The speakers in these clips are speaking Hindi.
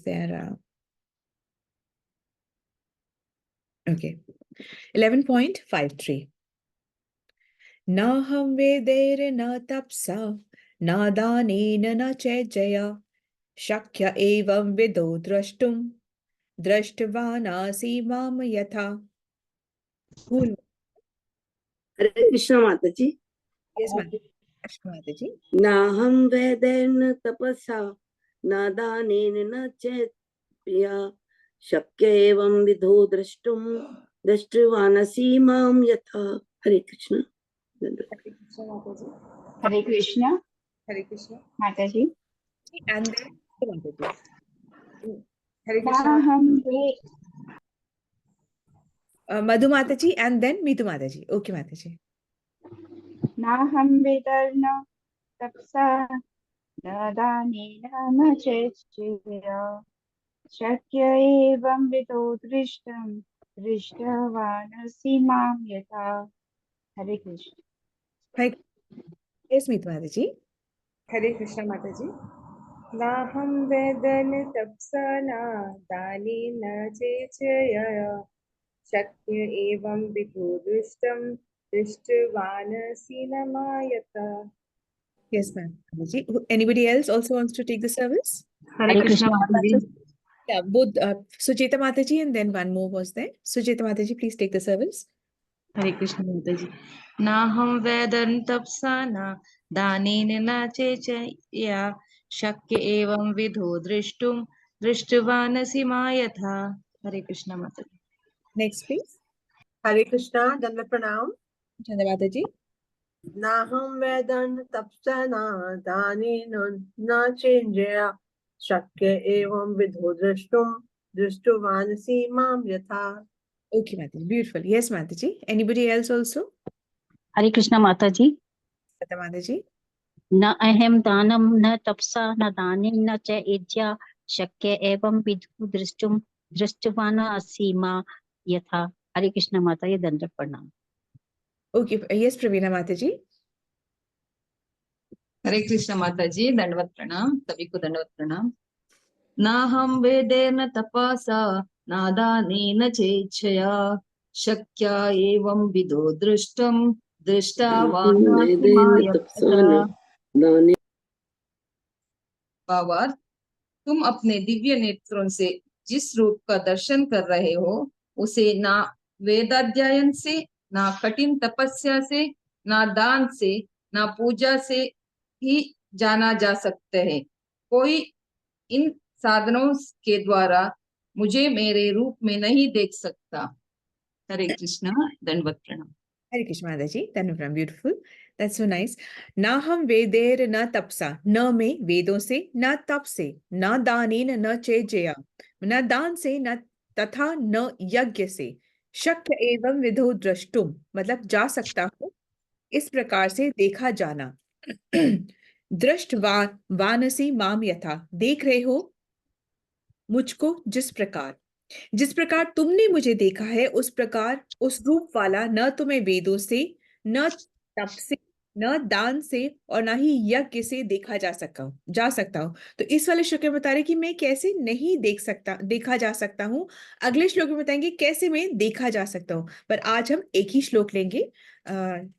there? Okay. 11.53. Naham vedere na tapsa, na danena na chejaya, shakya evam vido drashtum, drashtavanasi mam yatha. Cool. हरे कृष्ण माता जी। Yes, ma'am. Mata ji. नाहं वेदेन तपसा न दानेन न चेत्या शक्य एवं विधो द्रष्टुम दृष्टवानसि मां यथा। हरे कृष्ण। हरे कृष्ण Hare Krishna. माता जी। And then Mata ji. Hare ना Krishna. हम वे Madhu Mata ji and then Mitu Mata ji. Okay, Mata ji. ना हम वेदर्न तपसा न दानेन न चेष्टया शक्य एवं विदो दृष्टं दृष्टवानसि मां यथा। हरे Krishna. Hare. Yes, Mitu Mata ji. हरे कृष्ण माता जी। नाहं वेदन तपसा न दानेन चेचय शक्य एवं विधो दृष्टं दृष्टवानसि न मायता। Yes, ma'am. Mata ji. Anybody else also wants to take the service? हरे कृष्ण माता जी। Yeah, both Sujeta Mata ji and then one more was there. Sujeta Mata ji, please take the service. हरे कृष्ण माता जी। ना हम वेदन तपसा न दानेन न चेचया शक्य एवं विधो द्रष्टुम दृष्टवानसि मा यथा। हरे कृष्ण माता जी। Next, please. हरे कृष्णा दंड प्रणाम। Chanda Mata ji. नाहं वेदन तपसा न दानेन न चेञ्जया शक्य एवं विधो द्रष्टुम दृष्टवानसि मां यथा। Okay, Mata ji. Beautiful. Yes, Mata ji. Anybody else also? हरे कृष्ण माता जी। Chanda Mata ji. न अहम दानम न तपसा न दानेन न च एज्या शक्य एवं विधु दृष्टुम दृष्टवान असीमा यथा। हरे कृष्ण माता जी दंड प्रणाम। Okay. Yes, Pravina Mata ji. हरे कृष्ण माता जी। दंडवत प्रणाम, सभी को दंडवत प्रणाम। ना हम वेदेन तपसा नादानेन चेच्छया शक्य एवं विदो दृष्टम दृष्टावानासि मा वेदेन तपसा यथा। न दाने। भावार्थ, तुम अपने दिव्य नेत्रों से जिस रूप का दर्शन कर रहे हो उसे ना वेदाध्ययन से, ना कठिन तपस्या से, ना दान से, ना पूजा से ही जाना जा सकते हैं। कोई इन साधनों के द्वारा मुझे मेरे रूप में नहीं देख सकता। हरे कृष्णा, दंडवत प्रणाम। Hare Krishna Mata ji. Dhanupram. Beautiful. That's so nice. Na ham veder na tapsa. Na में वेदों से, ना तप से, ना दानेन न चेजया, न दान से, न तथा न यज्ञ से, शक्य एवं विधो द्रष्टुम मतलब जा सकता हूँ इस प्रकार से देखा जाना। दृष्टवान वानसी माम यथा देख रहे हो मुझको जिस प्रकार तुमने मुझे देखा है उस प्रकार उस रूप वाला न तो मैं वेदों से, न तप से, न दान से और न ही यज्ञ से जा सकता हूँ। तो इस वाले श्लोक में बता रहे कि मैं कैसे नहीं देखा जा सकता हूँ। अगले श्लोक में बताएंगे कैसे मैं देखा जा सकता हूँ। पर आज हम एक ही श्लोक लेंगे।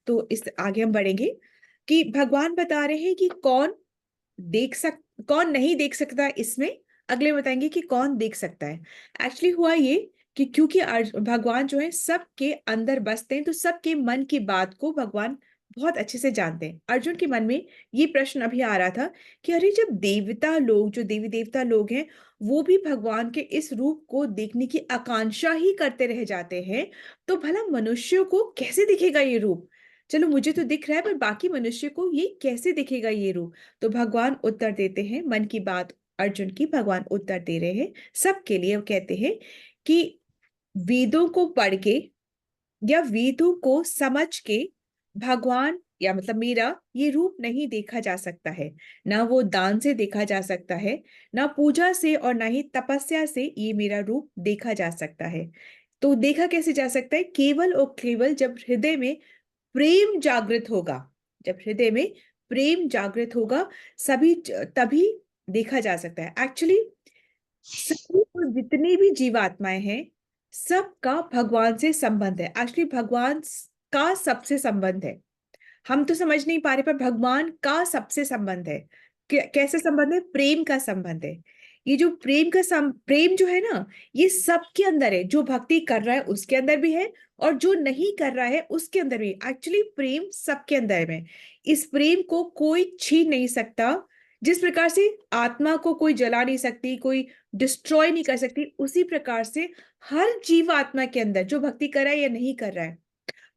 तो इस आगे हम बढ़ेंगे कि भगवान बता रहे हैं कि कौन नहीं देख सकता इसमें। अगले बताएंगे कि कौन देख सकता है। एक्चुअली हुआ ये कि क्योंकि भगवान जो है सबके अंदर बसते हैं, तो सबके मन की बात को भगवान बहुत अच्छे से जानते हैं। अर्जुन के मन में ये प्रश्न अभी आ रहा था कि अरे जब जो देवी देवता लोग हैं वो भी भगवान के इस रूप को देखने की आकांक्षा ही करते रह जाते हैं, तो भला मनुष्यों को कैसे दिखेगा ये रूप। चलो मुझे तो दिख रहा है, पर बाकी मनुष्य को ये कैसे दिखेगा ये रूप। तो भगवान उत्तर देते हैं मन की बात अर्जुन की। भगवान उत्तर दे रहे हैं सबके लिए। वो कहते हैं कि वेदों को पढ़ के या वेदों को समझ के भगवान या मतलब मेरा ये रूप नहीं देखा जा सकता है। ना वो दान से देखा जा सकता है, ना पूजा से और ना ही तपस्या से ये मेरा रूप देखा जा सकता है। तो देखा कैसे जा सकता है? केवल और केवल जब हृदय में प्रेम जागृत होगा। जब हृदय में प्रेम जागृत होगा तभी देखा जा सकता है। एक्चुअली जितनी भी जीवात्माएं हैं सबका भगवान से संबंध है। एक्चुअली भगवान का सबसे संबंध है, हम तो समझ नहीं पा रहे, पर भगवान का सबसे संबंध है। कैसे संबंध है? प्रेम का संबंध है। ये जो प्रेम जो है ना, ये सबके अंदर है। जो भक्ति कर रहा है उसके अंदर भी है, और जो नहीं कर रहा है उसके अंदर भी। एक्चुअली प्रेम सबके अंदर में, इस प्रेम को कोई छीन नहीं सकता। जिस प्रकार से आत्मा को कोई जला नहीं सकती, कोई डिस्ट्रॉय नहीं कर सकती, उसी प्रकार से हर जीवात्मा के अंदर, जो भक्ति कर रहा है या नहीं कर रहा है,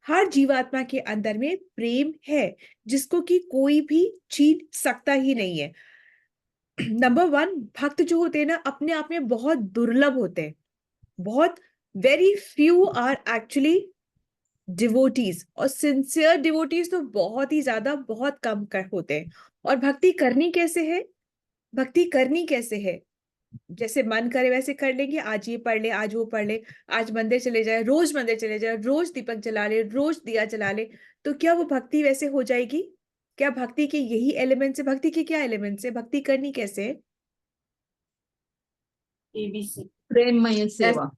हर जीवात्मा के अंदर में प्रेम है, जिसको कि कोई भी छीन सकता ही नहीं है। नंबर वन, भक्त जो होते हैं ना, अपने आप में बहुत दुर्लभ होते हैं। बहुत very few are actually devotees, और सिंसियर डिवोटीज तो बहुत ही ज्यादा, बहुत कम होते हैं। और भक्ति करनी कैसे है? भक्ति करनी कैसे है? जैसे मन करे वैसे कर लेंगे, आज ये पढ़ ले, आज वो पढ़ ले, आज मंदिर चले जाए, रोज मंदिर चले जाए, रोज दीपक जला ले, रोज दिया जला ले, तो क्या वो भक्ति वैसे हो जाएगी? क्या भक्ति के यही एलिमेंट्स है? भक्ति के क्या एलिमेंट्स है? भक्ति करनी कैसे है? ABC प्रेममय सेवा।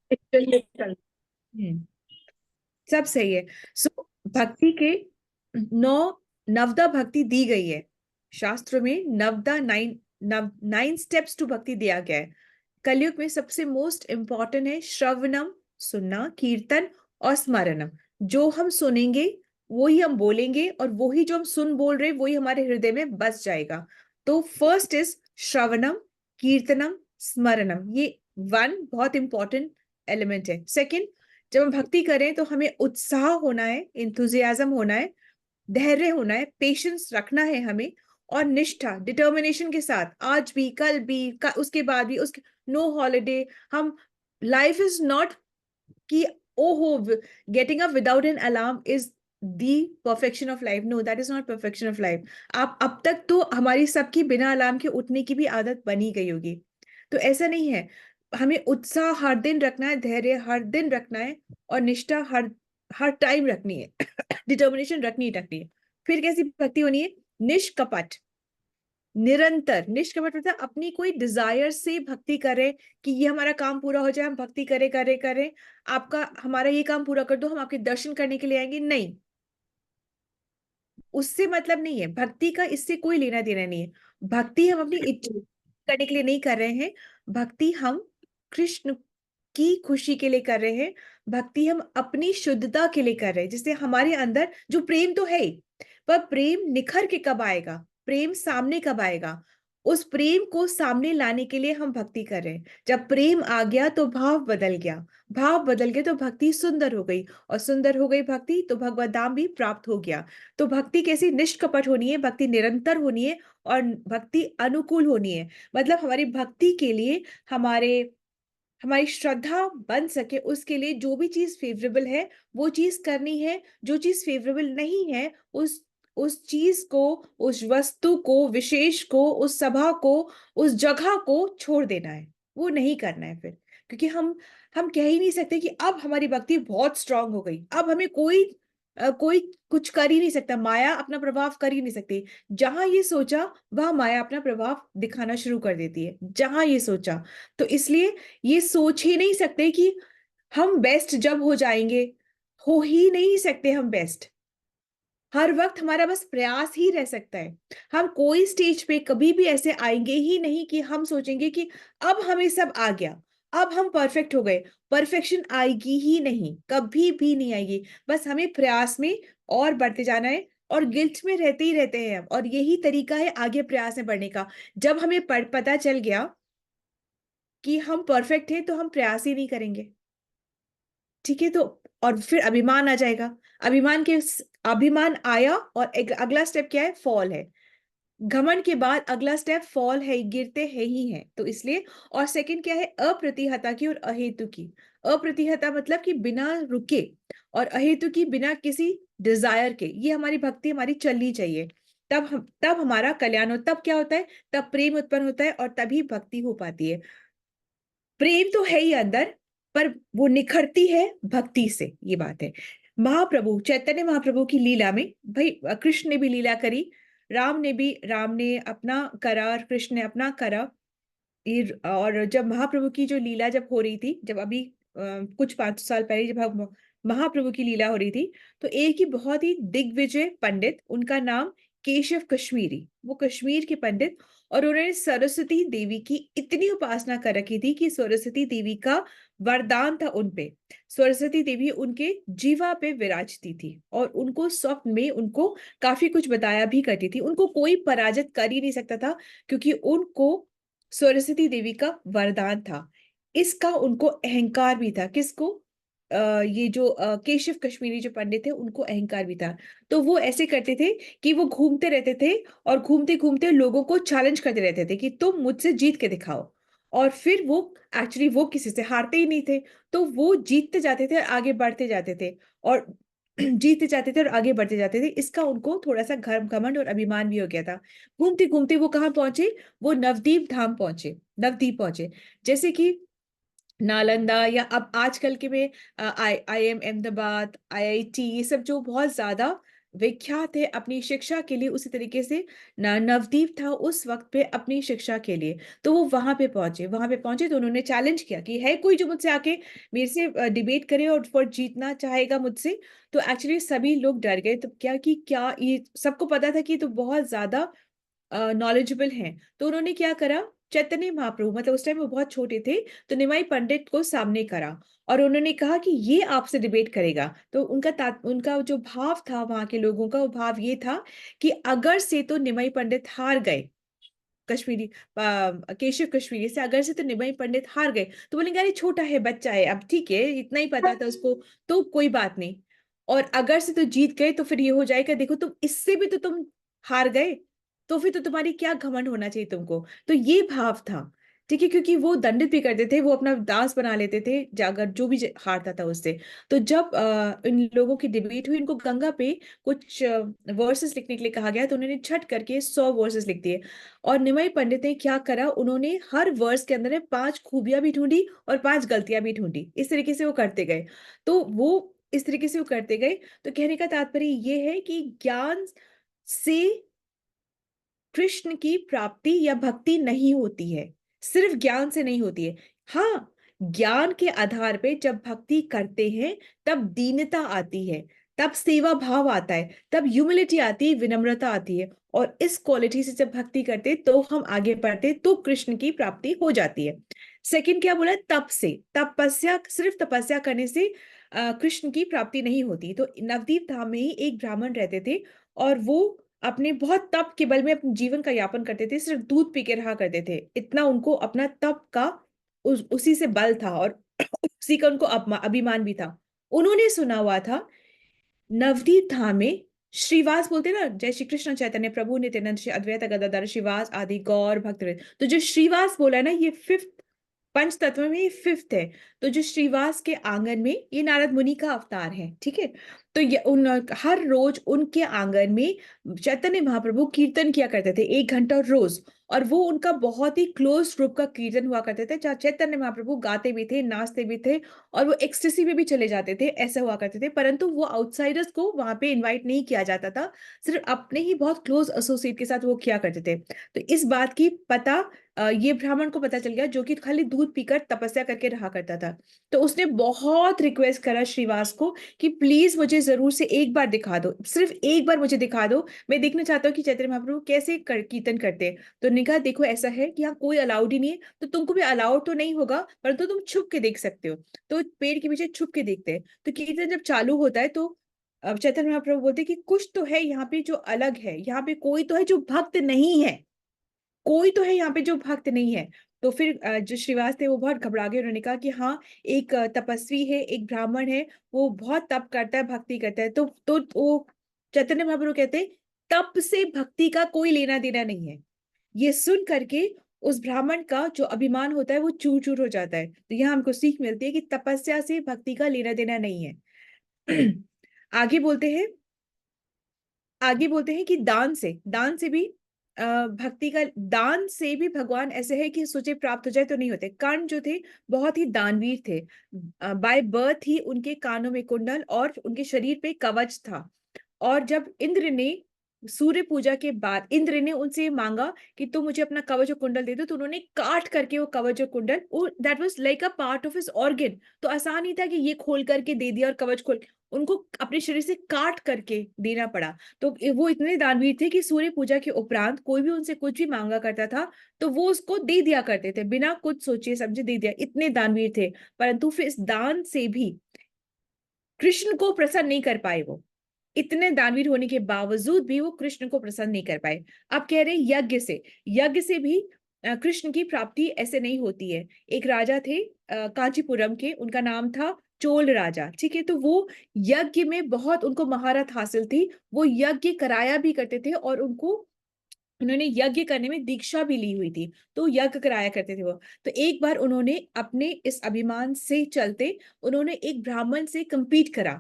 सब सही है। सो भक्ति के नवदा भक्ति दी गई है शास्त्र में। नवदा नाइन स्टेप्स टू भक्ति दिया गया है। कलयुग में सबसे मोस्ट इंपॉर्टेंट है श्रवणम, सुनना, कीर्तन और स्मरणम। जो हम सुनेंगे वही हम बोलेंगे, और वही जो हम सुन बोल रहे वही हमारे हृदय में बस जाएगा। तो फर्स्ट इज श्रवणम, कीर्तनम, स्मरणम। ये वन बहुत इंपॉर्टेंट एलिमेंट है। सेकंड, जब हम भक्ति करें तो हमें उत्साह होना है, इंथुजियाज्म होना है, धैर्य होना है, पेशेंस रखना है हमें, और निष्ठा, डिटर्मिनेशन के साथ, आज भी, कल भी, उसके बाद भी, उसके नो हॉलिडे। हम लाइफ इज नॉट कि ओहो getting up without an alarm is the perfection of life. No, that is not perfection of life. आप अब तक तो हमारी सबकी बिना अलार्म के उठने की भी आदत बनी गई होगी, तो ऐसा नहीं है। हमें उत्साह हर दिन रखना है, धैर्य हर दिन रखना है, और निष्ठा हर हर टाइम रखनी है। डिटर्मिनेशन रखनी है। फिर कैसी भक्ति होनी है? निष्कपट, निरंतर। निष्कपट मतलब अपनी कोई डिजायर से भक्ति करें कि ये हमारा काम पूरा हो जाए, हम भक्ति करें। आपका हमारा ये काम पूरा कर दो, हम आपके दर्शन करने के लिए आएंगे, नहीं, उससे मतलब नहीं है। भक्ति का इससे कोई लेना देना नहीं है। भक्ति हम अपनी इच्छा करने के लिए नहीं कर रहे हैं, भक्ति हम कृष्ण की खुशी के लिए कर रहे हैं। भक्ति हम अपनी शुद्धता के लिए कर रहे हैं, जिससे हमारे अंदर जो प्रेम तो है ही, पर प्रेम निखर के कब आएगा, प्रेम सामने कब आएगा, उस प्रेम को सामने लाने के लिए हम भक्ति कर रहे हैं। जब प्रेम आ गया तो भाव बदल गया, भाव बदल गया तो भक्ति सुंदर हो गई, और सुंदर हो गई भक्ति तो भगवत धाम भी प्राप्त हो गया। तो भक्ति कैसी? निष्कपट होनी है, भक्ति निरंतर होनी है, और भक्ति अनुकूल होनी है। मतलब हमारी भक्ति के लिए, हमारी श्रद्धा बन सके, उसके लिए जो भी चीज फेवरेबल है वो चीज करनी है। जो चीज फेवरेबल नहीं है, उस चीज को, उस वस्तु को, विशेष को, उस सभा को, उस जगह को छोड़ देना है, वो नहीं करना है फिर। क्योंकि हम कह ही नहीं सकते कि अब हमारी भक्ति बहुत स्ट्रांग हो गई, अब हमें कोई कुछ कर ही नहीं सकता, माया अपना प्रभाव कर ही नहीं सकती। जहां ये सोचा वहां माया अपना प्रभाव दिखाना शुरू कर देती है, जहां ये सोचा। तो इसलिए ये सोच ही नहीं सकते कि हम बेस्ट जब हो जाएंगे, हो ही नहीं सकते हम बेस्ट। हर वक्त हमारा बस प्रयास ही रह सकता है। हम कोई स्टेज पे कभी भी ऐसे आएंगे ही नहीं कि हम सोचेंगे कि अब हमें सब आ गया, अब हम परफेक्ट हो गए। परफेक्शन आएगी ही नहीं, कभी भी नहीं आएगी। बस हमें प्रयास में और बढ़ते जाना है, और गिल्ट में रहते ही रहते हैं हम, और यही तरीका है आगे प्रयास में बढ़ने का। जब हमें पता चल गया कि हम परफेक्ट हैं तो हम प्रयास ही नहीं करेंगे, ठीक है? तो और फिर अभिमान आ जाएगा। अभिमान आया, और अगला स्टेप क्या है? फॉल है। घमंड के बाद अगला स्टेप फॉल है, गिरते हैं ही है। तो इसलिए, और सेकंड क्या है? अप्रतिहता की और अहेतु की। अप्रतिहता मतलब कि बिना रुके, और अहेतु की बिना किसी डिजायर के। ये हमारी भक्ति हमारी चलनी चाहिए, तब हमारा कल्याण हो। तब क्या होता है? तब प्रेम उत्पन्न होता है, और तभी भक्ति हो पाती है। प्रेम तो है ही अंदर, पर वो निखरती है भक्ति से, ये बात है। महाप्रभु चैतन्य महाप्रभु की लीला में, भाई कृष्ण ने भी लीला करी, राम ने अपना करा, और कृष्ण ने अपना करा। और जब महाप्रभु की जो लीला जब हो रही थी, जब अभी कुछ 500 साल पहले जब महाप्रभु की लीला हो रही थी, तो एक ही बहुत ही दिग्विजय पंडित, उनका नाम केशव कश्मीरी, वो कश्मीर के पंडित, और उन्होंने सरस्वती देवी की इतनी उपासना कर रखी थी कि सरस्वती देवी का वरदान था उन पे। सरस्वती देवी उनके जीवा पे विराजती थी और उनको स्वप्न में उनको काफी कुछ बताया भी करती थी। उनको कोई पराजित कर ही नहीं सकता था, क्योंकि उनको सरस्वती देवी का वरदान था। इसका उनको अहंकार भी था। किसको? ये जो केशव कश्मीरी जो पंडित थे, उनको अहंकार भी था। तो वो ऐसे करते थे कि वो घूमते रहते थे और घूमते घूमते लोगों को चैलेंज करते रहते थे कि तुम मुझसे जीत के दिखाओ। और फिर वो एक्चुअली वो किसी से हारते ही नहीं थे, तो वो जीतते जाते थे, आगे बढ़ते जाते थे और जीतते जाते थे और आगे बढ़ते जाते थे। इसका उनको थोड़ा सा घमंड और अभिमान भी हो गया था। घूमते घूमते वो कहाँ पहुंचे? वो नवदीप धाम पहुंचे, नवदीप पहुंचे। जैसे कि नालंदा या अब आजकल के में IIM अहमदाबाद, IIT, ये सब जो बहुत ज्यादा विख्यात है अपनी शिक्षा के लिए, उसी तरीके से नवदीप था उस वक्त पे अपनी शिक्षा के लिए। तो वो वहां पे पहुंचे, वहां पे पहुंचे तो उन्होंने चैलेंज किया कि है कोई जो मुझसे आके मेरे से डिबेट करे और फॉर जीतना चाहेगा मुझसे। तो एक्चुअली सभी लोग डर गए। तो क्या कि क्या ये सबको पता था कि तो बहुत ज्यादा नॉलेजेबल हैं। तो उन्होंने क्या करा, चैतन्य महाप्रभु, मतलब उस टाइम वो बहुत छोटे थे, तो निमाई पंडित को सामने करा और उन्होंने कहा कि ये आपसे डिबेट करेगा। तो उनका जो भाव था वहां के लोगों का, वो भाव ये था कि अगर से तो निमाई पंडित हार गए, कश्मीरी केशव कश्मीरी से अगर से तो निमाई पंडित हार गए, तो बोलेंगे अरे छोटा है, बच्चा है, अब ठीक है, इतना ही पता था उसको, तो कोई बात नहीं। और अगर से तो जीत गए तो फिर ये हो जाएगा, देखो तुम इससे भी तो तुम हार गए, तो फिर तो तुम्हारी क्या घमंड होना चाहिए तुमको। तो ये भाव था, ठीक है, क्योंकि वो दंडित भी करते थे, वो अपना दास बना लेते थे जागर जो भी हारता था उससे। तो जब इन लोगों की डिबेट हुई, इनको गंगा पे कुछ वर्सेस लिखने के लिए कहा गया, तो उन्होंने छट करके 100 वर्सेस लिख दिए। और निमाई पंडित ने क्या करा, उन्होंने हर वर्स के अंदर 5 खूबियां भी ढूंढी और 5 गलतियां भी ढूंढी। इस तरीके से वो करते गए। तो वो इस तरीके से वो करते गए। तो कहने का तात्पर्य ये है कि ज्ञान से कृष्ण की प्राप्ति या भक्ति नहीं होती है, सिर्फ ज्ञान से नहीं होती है। हाँ, ज्ञान के आधार पे जब भक्ति करते हैं तब दीनता आती है, तब सेवा भाव आता है, तब ह्यूमिलिटी आती है, विनम्रता आती है। और इस क्वालिटी से जब भक्ति करते तो हम आगे बढ़ते, तो कृष्ण की प्राप्ति हो जाती है। सेकंड क्या बोला? तप से, तपस्या, सिर्फ तपस्या करने से कृष्ण की प्राप्ति नहीं होती। तो नवदीप धाम में ही एक ब्राह्मण रहते थे और वो अपने बहुत तप के बल में अपने जीवन का यापन करते थे, सिर्फ दूध पी के रहा करते थे। इतना उनको अपना तप का उसी से बल था और उसी का उनको अभिमान भी था। उन्होंने सुना हुआ था नवदीप धाम में श्रीवास, बोलते ना, जय श्री कृष्ण चैतन्य प्रभु नित्यानंद श्री अद्वैत गदाधर श्रीवास आदि गौर भक्त। तो जो श्रीवास बोला है ना, ये फिफ्थ पंच तत्व में, ये फिफ्थ है। तो जो श्रीवास के आंगन में, ये नारद मुनि का अवतार है, ठीक है। तो ये हर रोज उनके आंगन में चैतन्य महाप्रभु कीर्तन किया करते थे 1 घंटा रोज। और वो उनका बहुत ही क्लोज ग्रुप का कीर्तन हुआ करते थे, जहाँ चैतन्य महाप्रभु गाते भी थे, नाचते भी थे और वो एक्सटेसी में भी चले जाते थे, ऐसा हुआ करते थे। परंतु वो आउटसाइडर्स को वहां पे इनवाइट नहीं किया जाता था, सिर्फ अपने ही बहुत क्लोज एसोसिएट के साथ वो किया करते थे। तो इस बात की पता ये ब्राह्मण को पता चल गया, जो कि खाली दूध पीकर तपस्या करके रहा करता था। तो उसने बहुत रिक्वेस्ट करा श्रीवास को कि प्लीज मुझे जरूर से एक बार दिखा दो, सिर्फ एक बार मुझे दिखा दो, मैं देखना चाहता हूँ कि चैतन्य महाप्रभु कैसे कीर्तन करते हैं। तो उन्होंने कहा देखो ऐसा है कि यहाँ कोई अलाउड ही नहीं है, तो तुमको भी अलाउड तो नहीं होगा, परंतु तुम छुप के देख सकते हो। तो पेड़ के पीछे छुप के देखते हैं। तो कीर्तन जब चालू होता है तो अब चैतन्य महाप्रभु बोलते हैं कि कुछ तो है यहाँ पे जो अलग है, यहाँ पे कोई तो है जो भक्त नहीं है, कोई तो है यहाँ पे जो भक्त नहीं है। तो फिर जो श्रीवास थे वो बहुत घबरा गए। उन्होंने कहा कि हाँ, एक तपस्वी है, एक ब्राह्मण है, वो बहुत तप करता है, भक्ति करता है। तो वो चैतन्य महाप्रभु कहते हैं तप से भक्ति का कोई लेना देना नहीं है। ये सुन करके उस ब्राह्मण का जो अभिमान होता है वो चूर चूर हो जाता है। तो यहाँ हमको सीख मिलती है कि तपस्या से भक्ति का लेना देना नहीं है। आगे बोलते हैं, आगे बोलते हैं कि दान से भी भक्ति का, दान से भी भगवान ऐसे है कि सोचे प्राप्त हो जाए तो नहीं होते। कर्ण जो थे बहुत ही दानवीर थे, बाय बर्थ ही उनके कानों में कुंडल और उनके शरीर पे कवच था। और जब इंद्र ने सूर्य पूजा के बाद इंद्र ने उनसे मांगा कि तुम मुझे अपना कवच और कुंडल दे दो, तो उन्होंने काट करके वो कवच और कुंडल, that was like a part of his organ, तो आसान नहीं था कि ये खोल करके दे दिया और कवच खोल, उनको अपने शरीर से काट करके देना पड़ा। तो वो इतने दानवीर थे कि सूर्य पूजा के उपरांत कोई भी उनसे कुछ भी मांगा करता था तो वो उसको दे दिया करते थे, बिना कुछ सोचे समझे दे दिया, इतने दानवीर थे। परंतु फिर इस दान से भी कृष्ण को प्रसन्न नहीं कर पाए, वो इतने दानवीर होने के बावजूद भी वो कृष्ण को प्रसन्न नहीं कर पाए। अब कह रहे यज्ञ से भी कृष्ण की प्राप्ति ऐसे नहीं होती है। एक राजा थे कांचीपुरम के, उनका नाम था चोल राजा, ठीक है। तो वो यज्ञ में बहुत उनको महारत हासिल थी, वो यज्ञ कराया भी करते थे और उन्होंने यज्ञ करने में दीक्षा भी ली हुई थी, तो यज्ञ कराया करते थे वो। तो एक बार उन्होंने अपने इस अभिमान से चलते उन्होंने एक ब्राह्मण से compete करा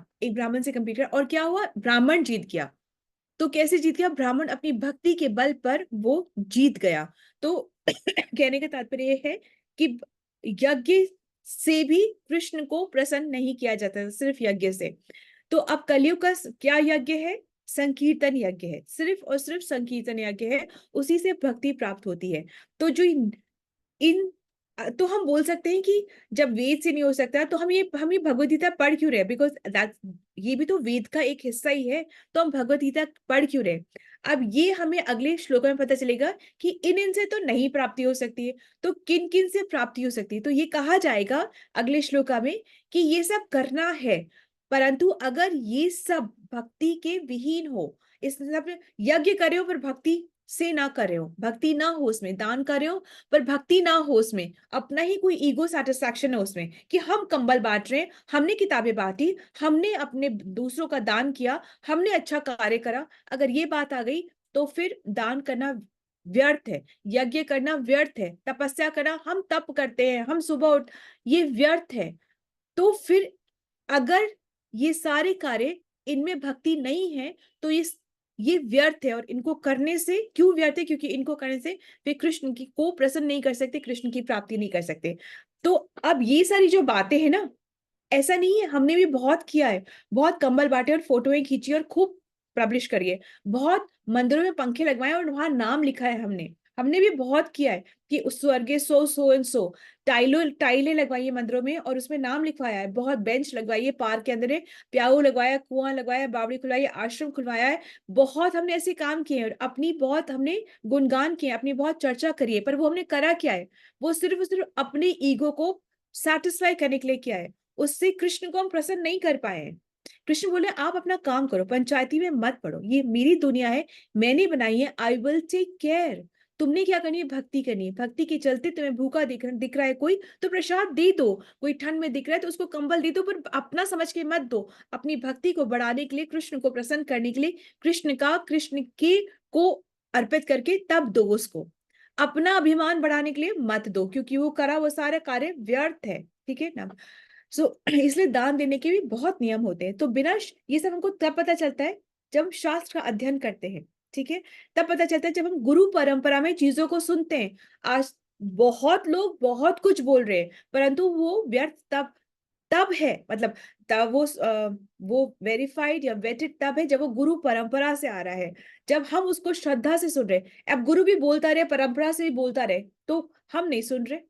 और क्या हुआ, ब्राह्मण जीत गया। तो कैसे जीत गया, ब्राह्मण अपनी भक्ति के बल पर वो जीत गया। तो कहने का तात्पर्य ये है कि यज्ञ से भी कृष्ण को प्रसन्न नहीं किया जाता, सिर्फ यज्ञ से। तो अब कलयुग का क्या यज्ञ है, संकीर्तन यज्ञ है, सिर्फ और सिर्फ संकीर्तन यज्ञ है, उसी से भक्ति प्राप्त होती है। तो जो इन तो हम बोल सकते हैं कि जब वेद से नहीं हो सकता तो हम ये भगवद गीता पढ़ क्यों रहे, बिकॉज दैट ये भी तो वेद का एक हिस्सा ही है, तो हम भगवद गीता पढ़ क्यों रहे। अब ये हमें अगले श्लोक में पता चलेगा कि इनसे तो नहीं प्राप्ति हो सकती है, तो किन किन से प्राप्ति हो सकती है। तो ये कहा जाएगा अगले श्लोका में कि ये सब करना है, परंतु अगर ये सब भक्ति के विहीन हो, इस सब यज्ञ करे हो पर भक्ति से ना करे हो, भक्ति ना हो उसमें, दान करे हो पर भक्ति ना हो उसमें, अपना ही कोई ईगो सेटिस्फैक्शन है उसमें कि हम कंबल बांट रहे हैं, हमने किताबें बांटी, हमने अपने दूसरों का दान किया, हमने अच्छा कार्य करा, अगर ये बात आ गई तो फिर दान करना व्यर्थ है, यज्ञ करना व्यर्थ है, तपस्या करना, हम तप करते हैं, हम सुबह उठ, ये व्यर्थ है। तो फिर अगर ये सारे कार्य इनमें भक्ति नहीं है तो ये व्यर्थ है, और इनको करने से क्यों व्यर्थ है, क्योंकि इनको करने से वे कृष्ण की को प्रसन्न नहीं कर सकते, कृष्ण की प्राप्ति नहीं कर सकते। तो अब ये सारी जो बातें हैं ना, ऐसा नहीं है, हमने भी बहुत किया है, बहुत कंबल बांटे और फोटोएं खींची और खूब पब्लिश करिए, बहुत मंदिरों में पंखे लगवाए और वहां नाम लिखा है, हमने भी बहुत किया है कि उस स्वर्गीय सो एंड सो, टाइलें लगवाई है मंदिरों में और उसमें नाम लिखवाया है, बहुत बेंच लगवाई है पार्क के अंदर, प्याऊ लगवाया, कुआं लगवाया, बावड़ी खुलवाई, आश्रम खुलवाया है, बहुत हमने ऐसे काम किए हैं, अपनी बहुत हमने गुणगान किए, अपनी बहुत चर्चा करी है, पर वो हमने करा क्या है, वो सिर्फ अपने ईगो को सेटिस्फाई करने के लिए किया है, उससे कृष्ण को हम प्रसन्न नहीं कर पाए हैं। कृष्ण बोले आप अपना काम करो, पंचायती में मत पड़ो, ये मेरी दुनिया है, मैंने बनाई है, आई विल टेक केयर। तुमने क्या करनी है, भक्ति करनी है, भक्ति के चलते तुम्हें भूखा दिख रहा है कोई तो प्रसाद दे दो, कोई ठंड में दिख रहा है तो उसको कंबल दे दो, पर अपना समझ के मत दो, अपनी भक्ति को बढ़ाने के लिए, कृष्ण को प्रसन्न करने के लिए, कृष्ण के को अर्पित करके तब दो उसको, अपना अभिमान बढ़ाने के लिए मत दो, क्योंकि वो करा वो सारे कार्य व्यर्थ है, ठीक है ना। इसलिए दान देने के भी बहुत नियम होते हैं। तो ये सब हमको तब पता चलता है जब हम शास्त्र का अध्ययन करते हैं, ठीक है, तब पता चलता है जब हम गुरु परंपरा में चीजों को सुनते हैं। आज बहुत लोग बहुत कुछ बोल रहे हैं, परंतु वो व्यर्थ तब है, मतलब तब वो वेरीफाइड या वेटेड तब है जब वो गुरु परंपरा से आ रहा है, जब हम उसको श्रद्धा से सुन रहे। अब गुरु भी बोलता रहे, परंपरा से भी बोलता रहे, तो हम नहीं सुन रहे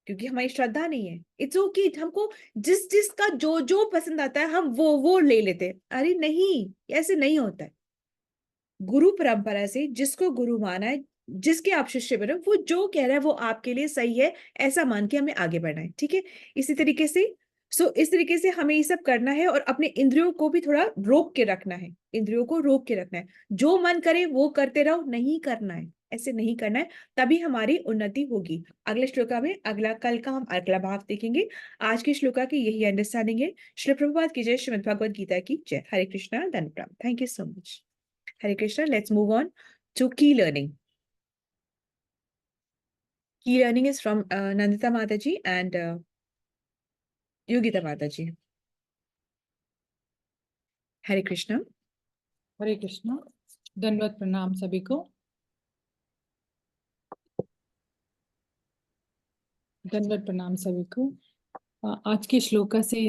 क्योंकि हमारी श्रद्धा नहीं है। इट्स ओके, हमको जिस जिसका जो जो पसंद आता है हम वो ले लेते हैं। अरे नहीं, ऐसे नहीं होता है। गुरु परंपरा से जिसको गुरु माना है, जिसके आप शिष्य बने, वो जो कह रहा है वो आपके लिए सही है, ऐसा मान के हमें आगे बढ़ना है, ठीक है। इसी तरीके से इस तरीके से हमें ये सब करना है और अपने इंद्रियों को भी थोड़ा रोक के रखना है, इंद्रियों को रोक के रखना है, जो मन करे वो करते रहो, नहीं करना है, ऐसे नहीं करना है, तभी हमारी उन्नति होगी। अगले श्लोका में कल का हम अगला भाग देखेंगे। आज के श्लोका की यही अंडरस्टैंडिंग है। श्री प्रभुपाद की जय, श्रीमद् भगवद गीता की जय। हरे कृष्णा, धन्यवाद, thank you so much. Hare Krishna, let's move on to key learning. Key learning is from Nandita Mataji and Yogita Mataji. Hare Krishna. हरे कृष्णा, दंडवत प्रणाम सभी को। दंडवत प्रणाम सभी को। आज के श्लोका से